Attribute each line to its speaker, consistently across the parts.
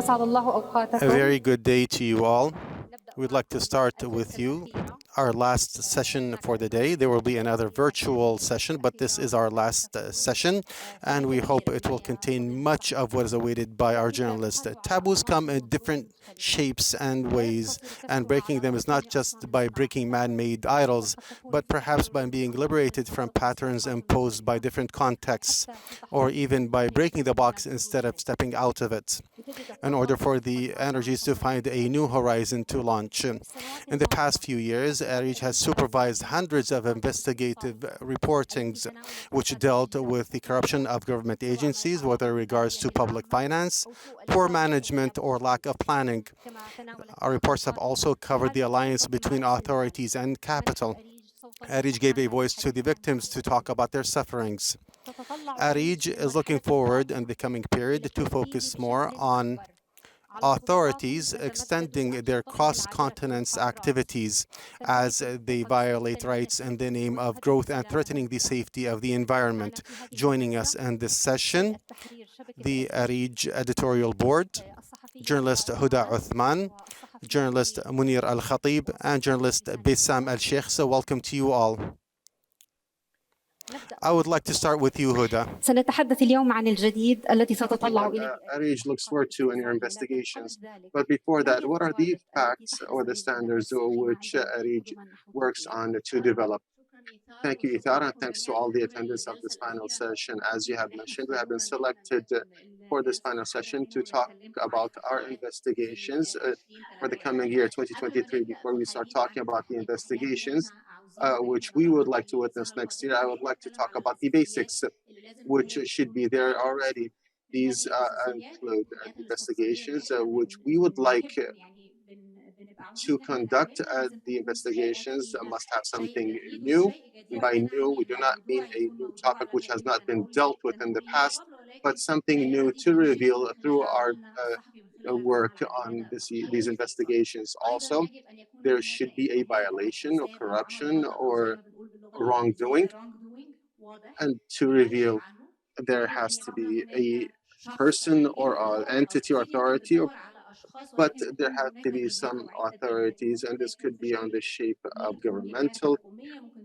Speaker 1: أسعد الله
Speaker 2: A
Speaker 1: أوقاتكم.
Speaker 2: very good day to you all. We'd like to start with you our last session for the day. There will be another virtual session, but this is our last session, and we hope it will contain much of what is awaited by our journalists. Taboos come in different shapes and ways, and breaking them is not just by breaking man-made idols, but perhaps by being liberated from patterns imposed by different contexts, or even by breaking the box instead of stepping out of it, in order for the energies to find a new horizon to launch. In the past few years, ARIJ has supervised hundreds of investigative reportings which dealt with the corruption of government agencies, whether in regards to public finance, poor management, or lack of planning. Our reports have also covered the alliance between authorities and capital. ARIJ gave a voice to the victims to talk about their sufferings. ARIJ is looking forward in the coming period to focus more on authorities extending their cross-continent activities as they violate rights in the name of growth and threatening the safety of the environment. Joining us in this session, the ARIJ editorial board, journalist Huda Uthman, journalist Munir Al-Khatib, and journalist Bissam Al-Sheikh. So welcome to you all. I would like to start with you, Huda.
Speaker 1: سنتحدث اليوم عن الجديد التي تتطلع إليه.
Speaker 3: ARIJ looks forward to in your investigations. But before that, what are the facts or the standards which ARIJ works on to develop? Thank you, Ithar, and thanks to all the attendants of this final session. As you have mentioned, we have been selected for this final session to talk about our investigations for the coming year, 2023. Before we start talking about the investigations, which we would like to witness next year, I would like to talk about the basics, which should be there already. These include investigations which we would like to conduct. The investigations must have something new. By new, we do not mean a new topic which has not been dealt with in the past, but something new to reveal through our work on these investigations. Also, there should be a violation or corruption or wrongdoing, and to reveal there has to be a person or an entity or authority, but there have to be some authorities, and this could be on the shape of governmental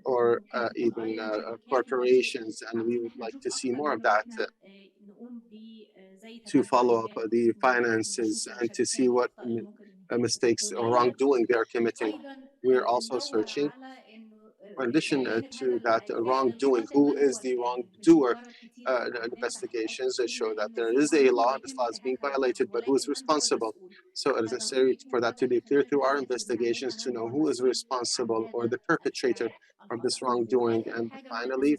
Speaker 3: or even corporations, and we would like to see more of that to follow up the finances and to see what mistakes or wrongdoing they're committing. We're also searching, in addition to that wrongdoing, who is the wrongdoer. The investigations show that there is a law, this law is being violated, but who is responsible? So it is necessary for that to be clear through our investigations to know who is responsible or the perpetrator of this wrongdoing. And finally,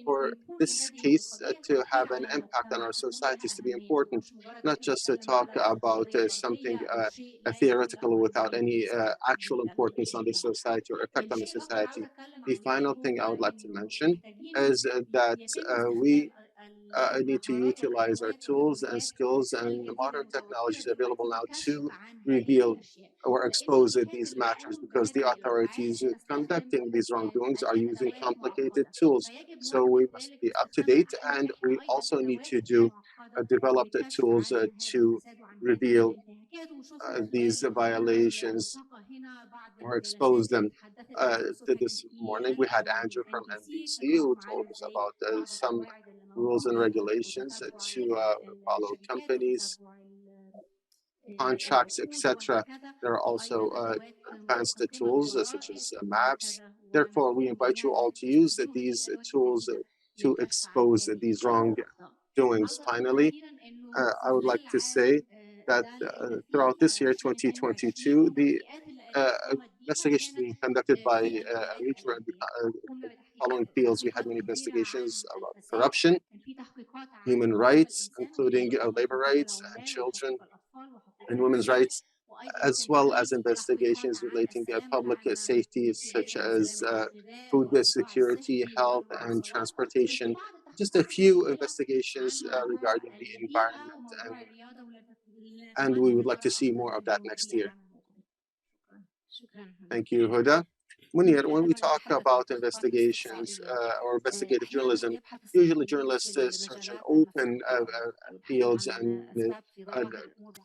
Speaker 3: for this case to have an impact on our societies to be important, not just to talk about something theoretical without any actual importance on the society or effect on the society. The final thing I would like to mention is that we need to utilize our tools and skills and the modern technologies available now to reveal or expose these matters, because the authorities conducting these wrongdoings are using complicated tools. So we must be up to date, and we also need to develop the tools to reveal these violations or expose them. This morning we had Andrew from NBC who told us about some rules and regulations to follow companies, contracts, etc. There are also advanced tools such as maps. Therefore, we invite you all to use these tools to expose these wrongdoings. Finally, I would like to say that throughout this year, 2022, the investigations being conducted by ARIJ were following fields. We had many investigations about corruption, human rights, including labor rights and children and women's rights, as well as investigations relating to public safety, such as food security, health, and transportation. Just a few investigations regarding the environment, and we would like to see more of that next year. Thank you, Huda. Munir, when we talk about investigations or investigative journalism, usually journalists search and open fields uh,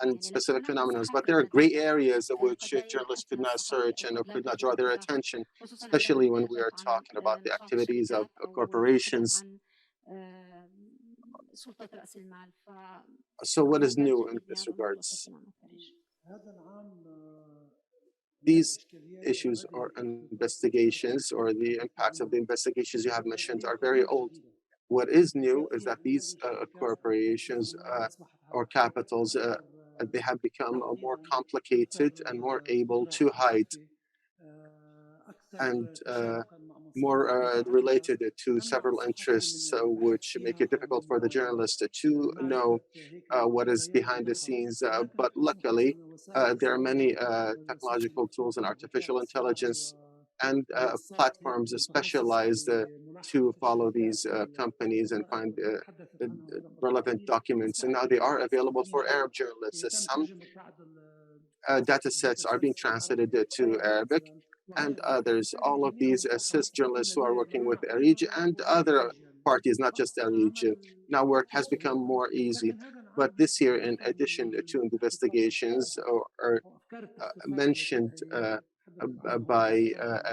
Speaker 3: and specific phenomena, but there are gray areas of which journalists could not search and could not draw their attention, especially when we are talking about the activities of corporations. So what is new in this regards? These issues or investigations or the impacts of the investigations you have mentioned are very old. What is new is that these corporations or capitals, they have become more complicated and more able to hide and more related to several interests, which make it difficult for the journalist to know what is behind the scenes. But luckily, there are many technological tools and artificial intelligence and platforms specialized to follow these companies and find relevant documents. And now they are available for Arab journalists. Some data sets are being translated to Arabic and others. All of these assist journalists who are working with ARIJ and other parties, not just ARIJ. Now work has become more easy. But this year, in addition to investigations or mentioned by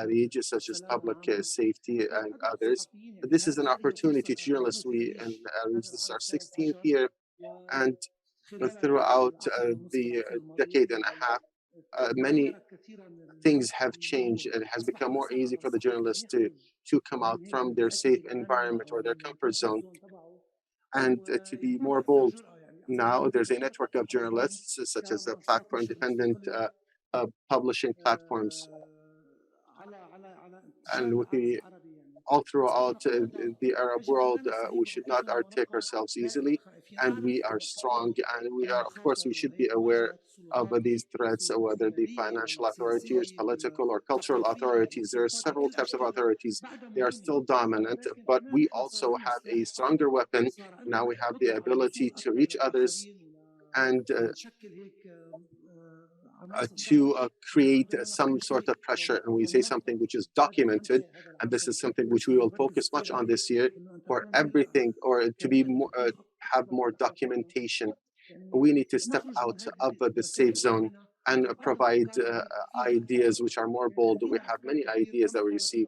Speaker 3: ARIJ, such as public safety and others, this is an opportunity to journalists. We in ARIJ, this is our 16th year, and throughout the decade and a half, many things have changed and it has become more easy for the journalists to come out from their safe environment or their comfort zone and to be more bold. Now there's a network of journalists, such as platform independent publishing platforms, and with the all throughout the Arab world, we should not take ourselves easily, and we are strong, and we are, of course, we should be aware of these threats, whether the financial authorities, political or cultural authorities. There are several types of authorities. They are still dominant, but we also have a stronger weapon. Now we have the ability to reach others and to create some sort of pressure, and we say something which is documented, and this is something which we will focus much on this year, for everything or to be more have more documentation. We need to step out of the safe zone and provide ideas which are more bold. We have many ideas that we receive.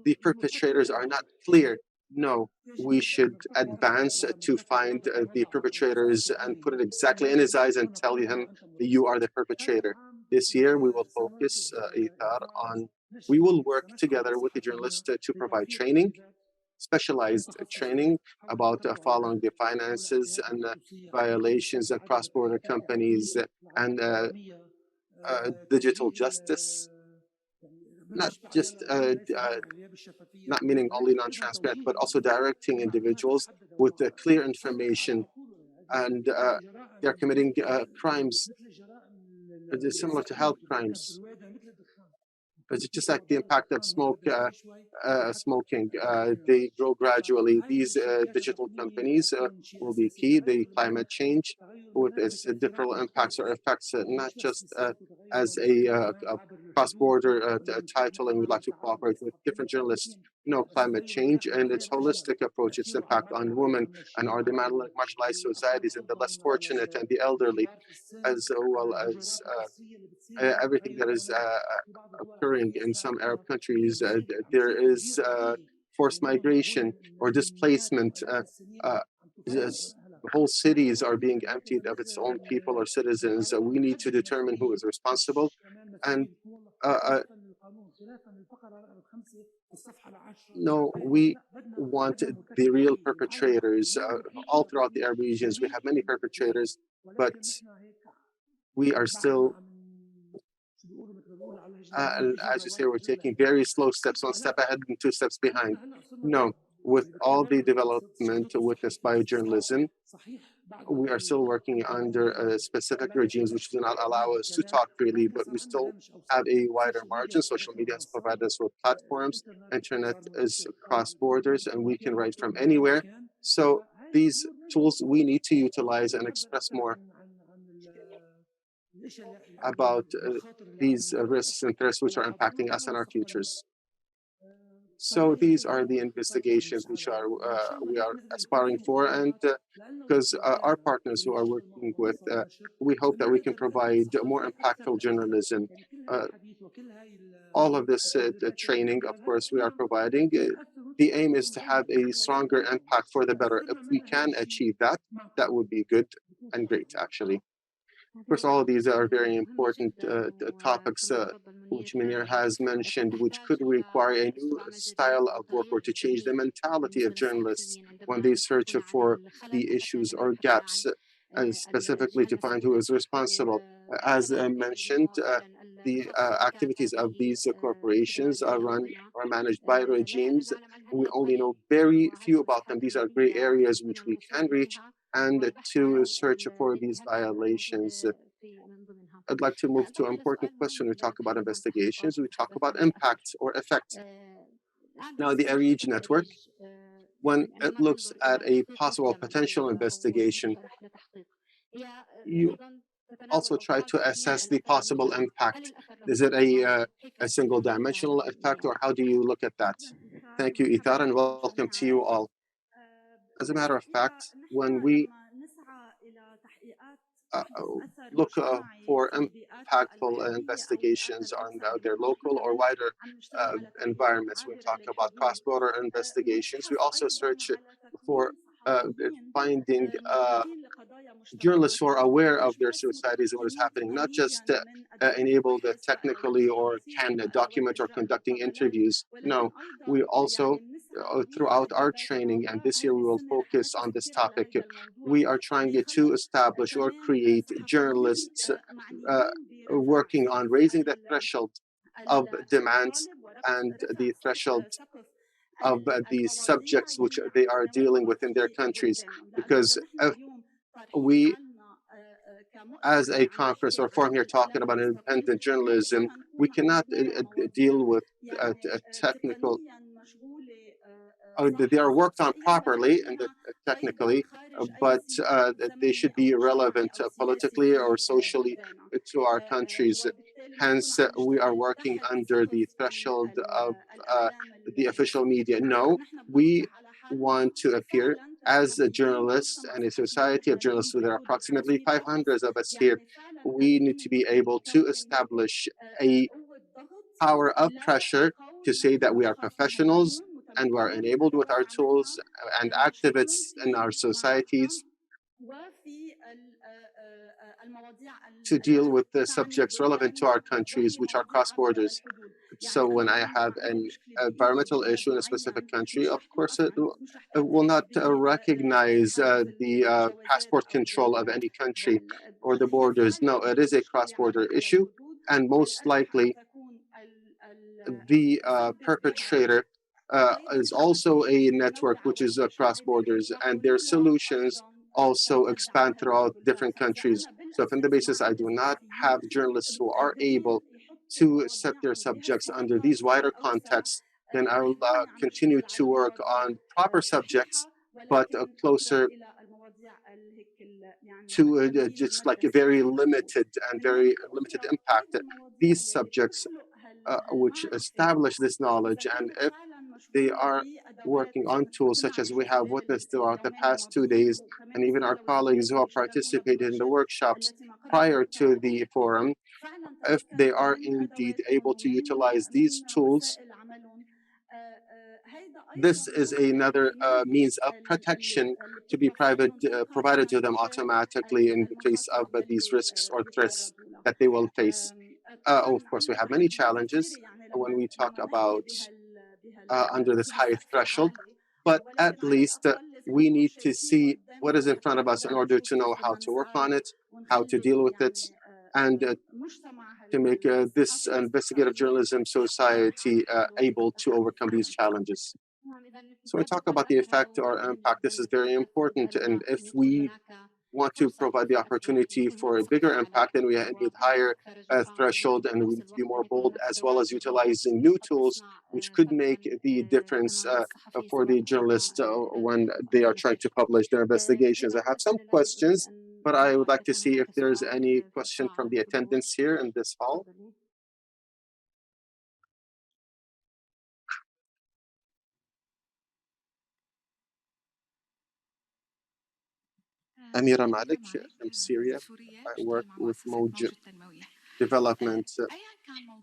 Speaker 3: The perpetrators are not clear. No, we should advance to find the perpetrators and put it exactly in his eyes and tell him you are the perpetrator. This year, we will focus, Ithar, on, we will work together with the journalists to provide training, specialized training about following the finances and violations of cross-border companies and digital justice, not just not meaning only non-transparent, but also directing individuals with clear information, and they're committing crimes similar to health crimes. It's just like the impact of smoking. They grow gradually. These digital companies will be key. The climate change with its different impacts or effects, not just as a cross-border title, and we'd like to cooperate with different journalists. No, climate change and its holistic approach, its impact on women and our marginalized societies and the less fortunate and the elderly, as well as everything that is occurring in some Arab countries. There is forced migration or displacement. Whole cities are being emptied of its own people or citizens. We need to determine who is responsible. And no, we want the real perpetrators all throughout the Arab regions. We have many perpetrators, but we are still and as you say, we're taking very slow steps, one step ahead and two steps behind. No, with all the development witnessed by journalism, we are still working under specific regimes which do not allow us to talk freely, but we still have a wider margin. Social media has provided us with platforms, internet is cross borders, and we can write from anywhere. So these tools we need to utilize and express more. about these risks and threats which are impacting us and our futures. So these are the investigations which we are aspiring for, and because our partners who are working with, we hope that we can provide more impactful journalism. All of this training, of course, we are providing. The aim is to have a stronger impact for the better. If we can achieve that, that would be good and great, actually. Of course, all of these are very important topics which Munir has mentioned, which could require a new style of work or to change the mentality of journalists when they search for the issues or gaps, and specifically to find who is responsible. As mentioned, the activities of these corporations are run or managed by regimes. We only know very few about them. These are gray areas which we can reach, and to search for these violations. I'd like to move to an important question. We talk about investigations, we talk about impact or effect. Now, the ARIJ network, when it looks at a possible potential investigation, you also try to assess the possible impact. Is it a single dimensional effect, or how do you look at that? Thank you, Ithar, and welcome to you all. As a matter of fact, when we look for impactful investigations on their local or wider environments, we talk about cross-border investigations. We also search for finding journalists who are aware of their societies and what is happening, not just enabled technically or can document or conducting interviews. No, we also, throughout our training, and this year we will focus on this topic, we are trying to establish or create journalists working on raising the threshold of demands and the threshold of the subjects which they are dealing with in their countries. Because if we, as a conference or forum here talking about independent journalism, we cannot deal with technical, they are worked on properly and technically, but they should be relevant politically or socially to our countries. Hence, we are working under the threshold of the official media. No, we want to appear as a journalist and a society of journalists. There are approximately 500 of us here. We need to be able to establish a power of pressure to say that we are professionals and we are enabled with our tools and activists in our societies to deal with the subjects relevant to our countries, which are cross borders. So when I have an environmental issue in a specific country, of course, it will not recognize the passport control of any country or the borders. No, it is a cross-border issue, and most likely the perpetrator is also a network which is across borders, and their solutions also expand throughout different countries. So if in the basis I do not have journalists who are able to set their subjects under these wider contexts, then I will continue to work on proper subjects, but closer to just like a very limited impact. These subjects which establish this knowledge, and if they are working on tools such as we have witnessed throughout the past 2 days, and even our colleagues who have participated in the workshops prior to the forum, if they are indeed able to utilize these tools, this is another means of protection to be provided to them automatically in the face of these risks or threats that they will face. Of course, we have many challenges when we talk about under this high threshold, but at least we need to see what is in front of us in order to know how to work on it, how to deal with it, and to make this investigative journalism society able to overcome these challenges. So we talk about the effect or impact. This is very important, and if we want to provide the opportunity for a bigger impact, then we need higher threshold, and we need to be more bold, as well as utilizing new tools which could make the difference for the journalists when they are trying to publish their investigations. I have some questions. But I would like to see if there's any question from the attendants here in this hall. Amira Malik from Syria. I work with Moj Development.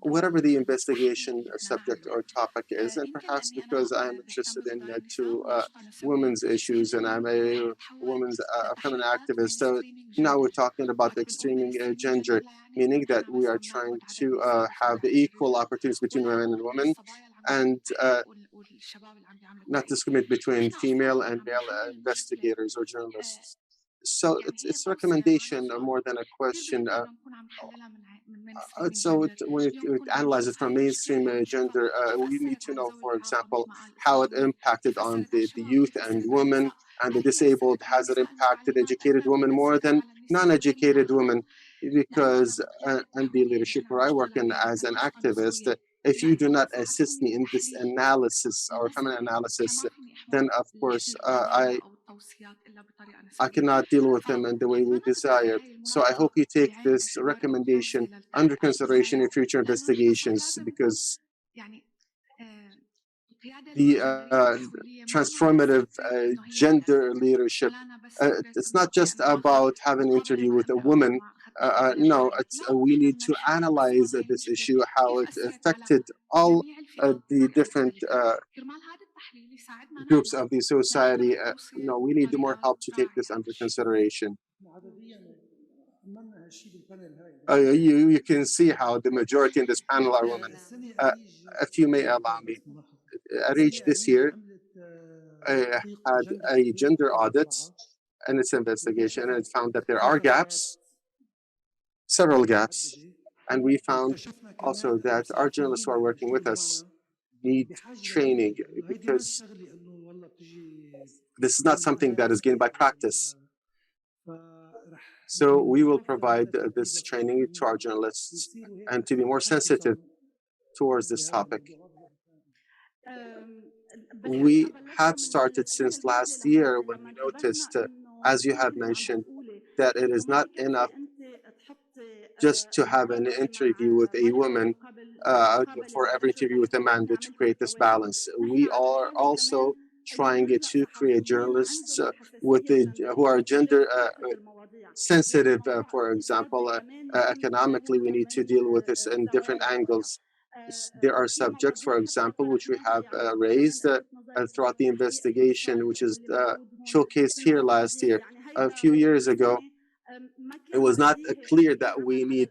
Speaker 3: Whatever the investigation subject or topic is, and perhaps because I'm interested in women's issues and I'm a women's feminine activist. So now we're talking about the extreme gender, meaning that we are trying to have equal opportunities between women and women, and not discriminate between female and male investigators or journalists. So it's a recommendation more than a question. When it analyzes from mainstream gender, we need to know, for example, how it impacted on the youth and women and the disabled. Has it impacted educated women more than non-educated women? Because and the leadership where I work in as an activist, if you do not assist me in this analysis or feminine analysis, then of course I cannot deal with them in the way we desire. So I hope you take this recommendation under consideration in future investigations, because the transformative gender leadership, it's not just about having an interview with a woman. No, we need to analyze this issue, how it affected all the different groups of the society. No, we need more help to take this under consideration. You can see how the majority in this panel are women. If you may allow me, ARIJ this year had a gender audit in its investigation, and it found that there are gaps, several gaps, and we found also that our journalists who are working with us need training, because this is not something that is gained by practice. So we will provide this training to our journalists and to be more sensitive towards this topic. We have started since last year when we noticed, as you have mentioned, that it is not enough just to have an interview with a woman for every interview with a man, to create this balance. We are also trying to create journalists who are gender sensitive. For example, economically, we need to deal with this in different angles. There are subjects, for example, which we have raised throughout the investigation, which is showcased here last year. A few years ago, it was not clear that we need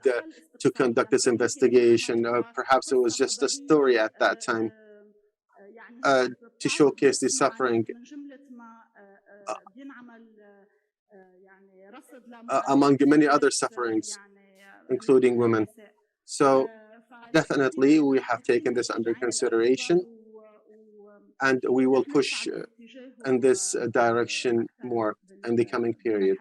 Speaker 3: to conduct this investigation. Perhaps it was just a story at that time to showcase the suffering among many other sufferings, including women. So definitely we have taken this under consideration, and we will push in this direction more in the coming period.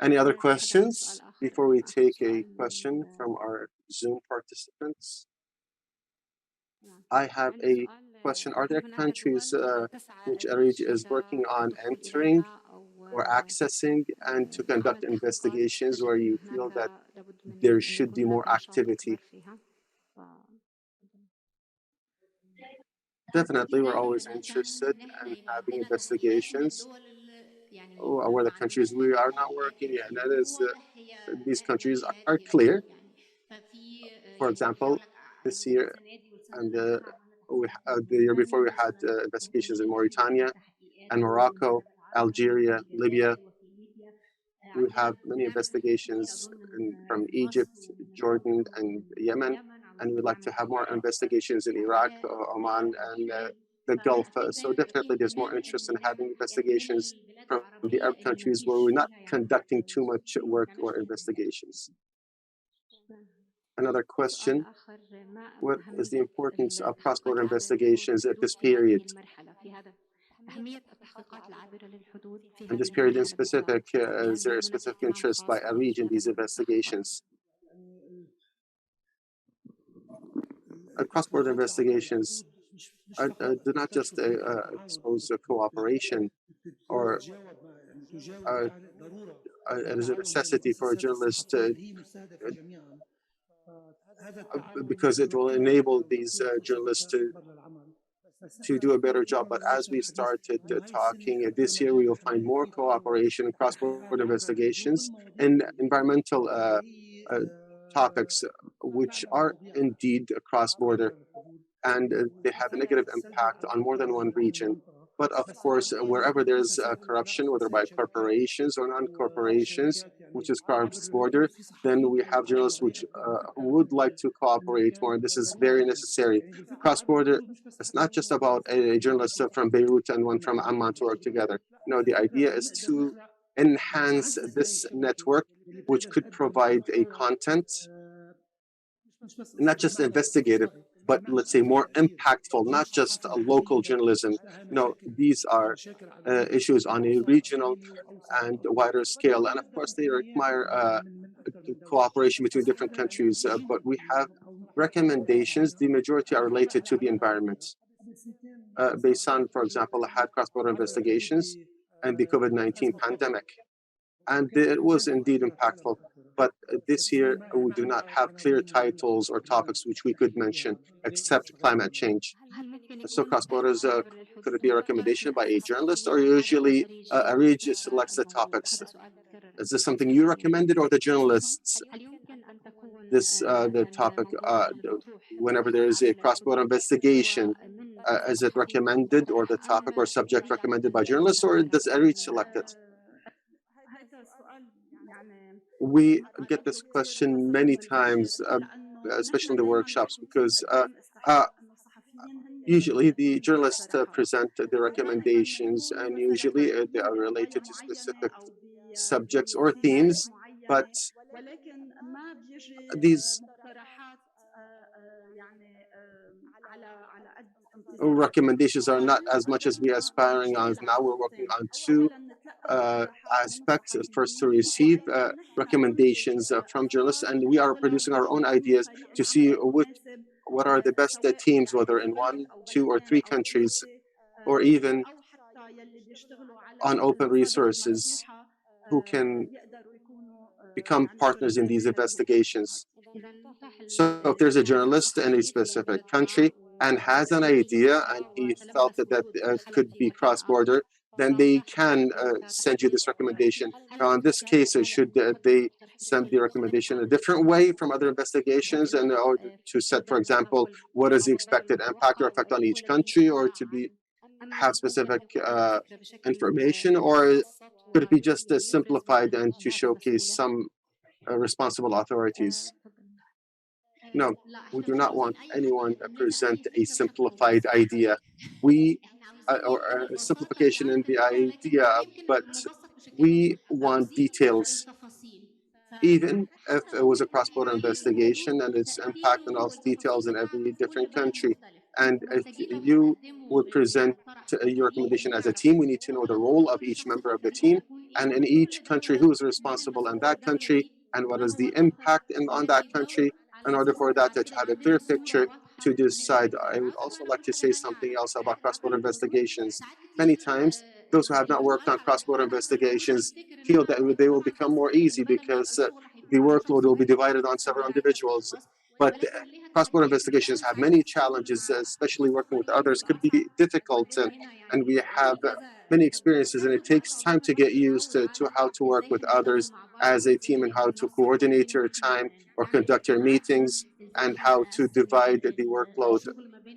Speaker 3: Any other questions before we take a question from our Zoom participants? I have a question. Are there countries which ARIJ is working on entering or accessing and to conduct investigations where you feel that there should be more activity? Definitely, we're always interested in having investigations where the countries we are not working in. And that is, these countries are clear. For example, this year and the year before, we had investigations in Mauritania and Morocco, Algeria, Libya. We have many investigations from Egypt, Jordan, and Yemen, and we'd like to have more investigations in Iraq, Oman, and the Gulf. So definitely there's more interest in having investigations from the Arab countries where we're not conducting too much work or investigations. Another question: what is the importance of cross-border investigations at this period? In this period in specific, is there a specific interest by ARIJ in these investigations? Cross-border investigations do not just expose cooperation or it is a necessity for a journalist because it will enable these journalists to do a better job. But as we started talking this year, we will find more cooperation in cross-border investigations and environmental topics, which are indeed cross-border, and they have a negative impact on more than one region. But of course, wherever there's corruption, whether by corporations or non-corporations, which is cross-border, then we have journalists which would like to cooperate more, and this is very necessary. Cross-border, it's not just about a journalist from Beirut and one from Amman to work together. No, the idea is to enhance this network, which could provide a content, not just investigative, but let's say more impactful, not just a local journalism. No, these are issues on a regional and wider scale. And of course, they require cooperation between different countries. But we have recommendations. The majority are related to the environment. Beisan, for example, had cross-border investigations and the COVID-19 pandemic. And it was indeed impactful. But this year, we do not have clear titles or topics which we could mention, except climate change. So cross-borders, could it be a recommendation by a journalist, or usually ARIJ selects the topics? Is this something you recommended, or the journalists? This the topic, whenever there is a cross-border investigation, is it recommended, or the topic or subject recommended by journalists, or does ARIJ select it? We get this question many times, especially in the workshops, because usually the journalists present the recommendations, and usually they are related to specific subjects or themes, but these recommendations are not as much as we are aspiring on now. We're working on two aspects. First, to receive recommendations from journalists, and we are producing our own ideas to see what are the best teams, whether in 1, 2, or 3 countries, or even on open resources, who can become partners in these investigations. So if there's a journalist in a specific country and has an idea and he felt that could be cross-border, then they can send you this recommendation. Now, in this case, should they send the recommendation a different way from other investigations in order to set, for example, what is the expected impact or effect on each country, or to have specific information, or could it be just simplified and to showcase some responsible authorities? No, we do not want anyone to present a simplified idea. We or a simplification in the idea, but we want details. Even if it was a cross-border investigation and its impact on all details in every different country. And if you would present your recommendation as a team, we need to know the role of each member of the team, and in each country, who is responsible in that country, and what is the impact on that country, in order for that to have a clear picture to decide. I would also like to say something else about cross-border investigations. Many times, those who have not worked on cross-border investigations feel that they will become more easy because the workload will be divided on several individuals. But cross-border investigations have many challenges, especially working with others could be difficult, and we have many experiences, and it takes time to get used to how to work with others as a team, and how to coordinate your time or conduct your meetings, and how to divide the workload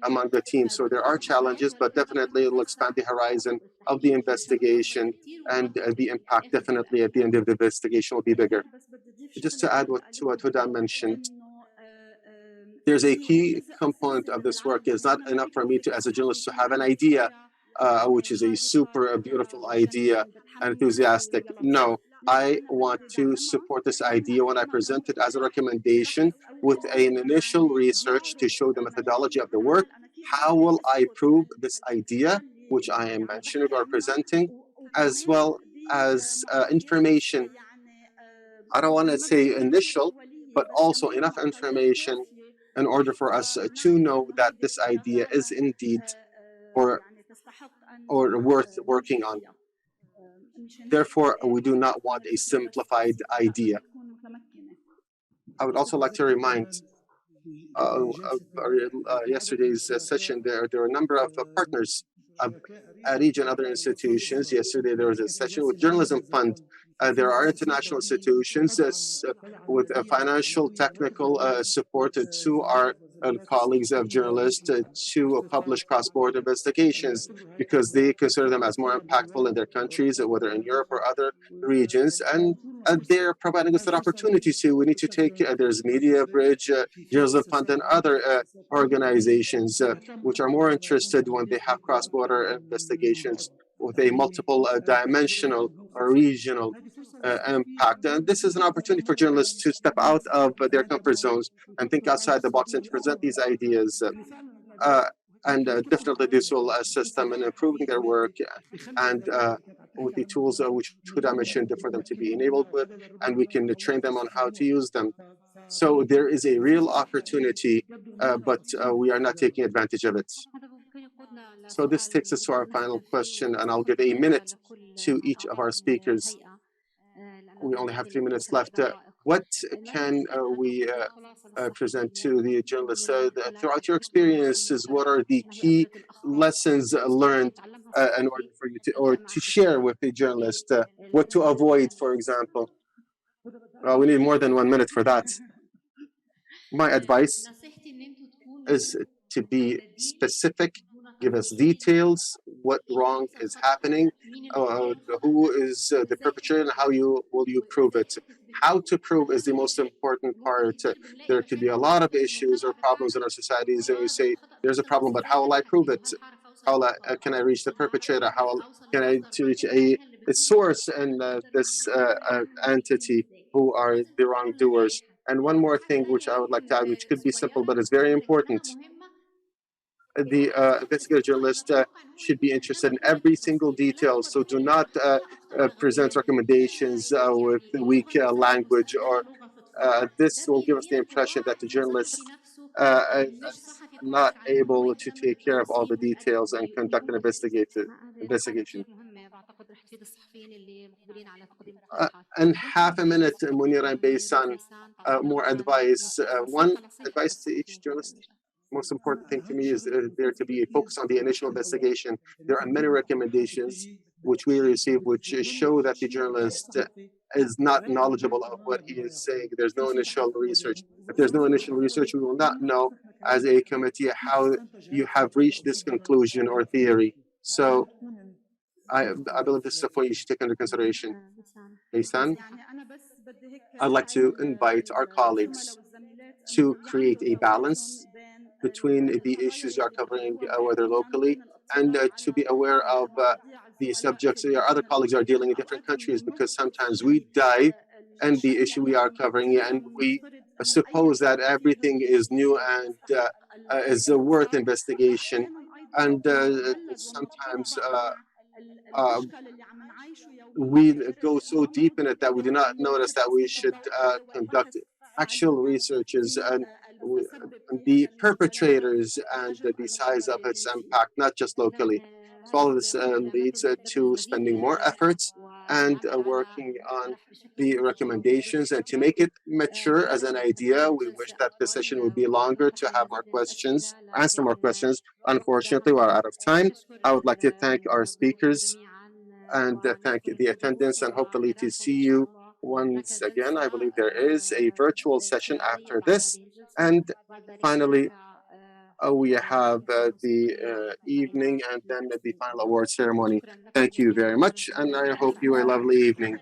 Speaker 3: among the team. So there are challenges, but definitely it will expand the horizon of the investigation, and the impact definitely at the end of the investigation will be bigger. Just to add to what Huda mentioned, there's a key component of this work. It's not enough for me as a journalist to have an idea, which is a super beautiful idea and enthusiastic. No, I want to support this idea when I present it as a recommendation with an initial research to show the methodology of the work. How will I prove this idea, which I am mentioning or presenting, as well as information. I don't want to say initial, but also enough information in order for us to know that this idea is indeed or worth working on. Therefore, we do not want a simplified idea. I would also like to remind yesterday's session, there were a number of partners of ARIJ and other institutions. Yesterday, there was a session with Journalism Fund. There are international institutions with financial, technical support to our colleagues of journalists to publish cross-border investigations because they consider them as more impactful in their countries, whether in Europe or other regions. And they're providing us that opportunity. So we need to take, there's Media Bridge, Journalism Fund, and other organizations which are more interested when they have cross-border investigations with a multiple dimensional or regional impact. And this is an opportunity for journalists to step out of their comfort zones and think outside the box and to present these ideas. And definitely this will assist them in improving their work and with the tools which Huda mentioned for them to be enabled with, and we can train them on how to use them. So there is a real opportunity, but we are not taking advantage of it. So this takes us to our final question, and I'll give a minute to each of our speakers. We only have 3 minutes left. What can we present to the journalists? Throughout your experiences, what are the key lessons learned in order for you to share with the journalist? What to avoid, for example? We need more than 1 minute for that. My advice is to be specific, give us details, what wrong is happening, who is the perpetrator, and how will you prove it. How to prove is the most important part. There could be a lot of issues or problems in our societies, and we say, there's a problem, but how will I prove it? How can I reach the perpetrator? How can I reach a source in this entity who are the wrongdoers? And one more thing which I would like to add, which could be simple, but is very important. The investigative journalist should be interested in every single detail. So do not present recommendations with weak language, or this will give us the impression that the journalist is not able to take care of all the details and conduct an investigation. And half a minute, Munira and Baysan, more advice. One advice to each journalist. Most important thing to me is there to be a focus on the initial investigation. There are many recommendations which we receive which show that the journalist is not knowledgeable of what he is saying. There's no initial research. If there's no initial research, we will not know as a committee how you have reached this conclusion or theory. So I believe this is a point you should take into consideration. Baysan, I'd like to invite our colleagues to create a balance between the issues you are covering, whether locally, and to be aware of the subjects your other colleagues are dealing in different countries, because sometimes we dive in the issue we are covering and we suppose that everything is new and is worth investigation. And sometimes we go so deep in it that we do not notice that we should conduct actual researches and the perpetrators and the size of its impact, not just locally. So all of this leads to spending more efforts and working on the recommendations, and to make it mature as an idea. We wish that the session would be longer to have more questions, answer more questions. Unfortunately, we're out of time. I would like to thank our speakers and thank the attendants, and hopefully to see you once again. I believe there is a virtual session after this. And finally, we have the evening and then the final award ceremony. Thank you very much, and I hope you a lovely evening.